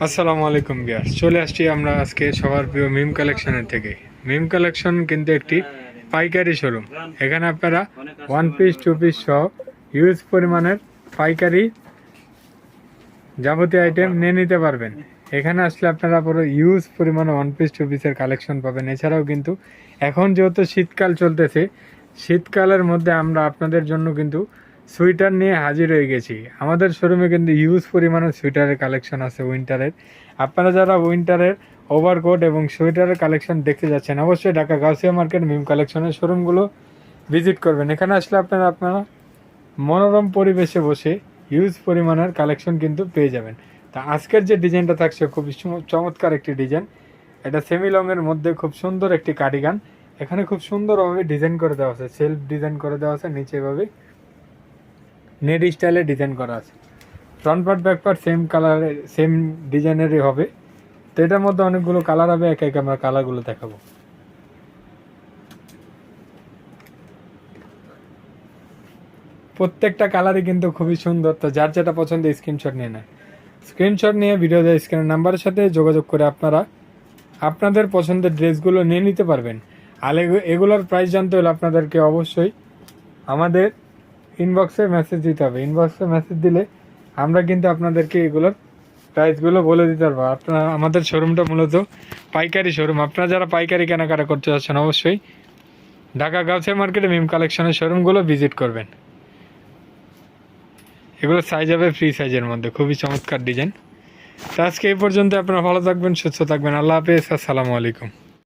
আসসালামু আলাইকুম বিয়ার, চলে আসছি আমরা আজকে সবার প্রিয় মিম কালেকশনের থেকে। মিম কালেকশন কিন্তু একটি পাইকারি শোরুম। এখানে আপনারা ওয়ান পিস টু পিস সহ হিউজ পরিমাণের পাইকারি যাবতীয় আইটেম নিয়ে নিতে পারবেন। এখানে আসলে আপনারা পুরো হিউজ পরিমাণে ওয়ান পিস টু পিসের কালেকশন পাবেন। এছাড়াও কিন্তু এখন যেহেতু শীতকাল চলতেছে, শীতকালের মধ্যে আমরা আপনাদের জন্য কিন্তু সোয়েটার নিয়ে হাজির হয়ে গেছি। আমাদের শোরুমে কিন্তু হিউজ পরিমাণে সোয়েটারের কালেকশন আছে উইন্টারের। আপনারা যারা উইন্টারের ওভারকোট এবং সোয়েটারের কালেকশন দেখতে যাচ্ছেন, অবশ্যই ঢাকা গাউসিয়া মার্কেট মিম কালেকশনের শোরুমগুলো ভিজিট করবেন। এখানে আসলে আপনারা মনোরম পরিবেশে বসে হিউজ পরিমাণের কালেকশন কিন্তু পেয়ে যাবেন। তা আজকের যে ডিজাইনটা থাকছে খুবই চমৎকার একটি ডিজাইন। এটা সেমি লংয়ের মধ্যে খুব সুন্দর একটি কার্ডিগান। এখানে খুব সুন্দরভাবে ডিজাইন করে দেওয়া আছে, সেলফ ডিজাইন করে দেওয়া আছে, নিচে এভাবে নেট স্টাইলে ডিজাইন করা আছে। Front part back part same কালারের সেম ডিজাইনেরই হবে। তো এটার মধ্যে অনেকগুলো কালার হবে, একে একে আমরা কালারগুলো দেখাবো। প্রত্যেকটা কালারই কিন্তু খুবই সুন্দর। তো যার যেটা পছন্দ স্ক্রিনশট নিয়ে নেয়। স্ক্রিনশট নিয়ে ভিডিও স্ক্রিনের নাম্বারের সাথে যোগাযোগ করে আপনারা আপনাদের পছন্দের ড্রেসগুলো নিয়ে নিতে পারবেন। আর এগুলোর প্রাইস জানতে হলে আপনাদেরকে অবশ্যই আমাদের ইনবক্সে মেসেজ দিতে হবে। ইনবক্সে মেসেজ দিলে আমরা কিন্তু আপনাদেরকে এগুলোর প্রাইসগুলো বলে দিতে পারবো। আপনারা আমাদের শোরুমটা মূলত পাইকারি শোরুম। আপনারা যারা পাইকারি কেনাকাটা করতে যাচ্ছেন, অবশ্যই ঢাকা গাউসিয়া মার্কেটে মিম কালেকশনের শোরুমগুলো ভিজিট করবেন। এগুলো সাইজ হবে ফ্রি সাইজের মধ্যে, খুবই চমৎকার ডিজাইন। তো আজকে এই পর্যন্ত। আপনারা ভালো থাকবেন, সুস্থ থাকবেন। আল্লাহ হাফেজ, আসসালামু আলাইকুম।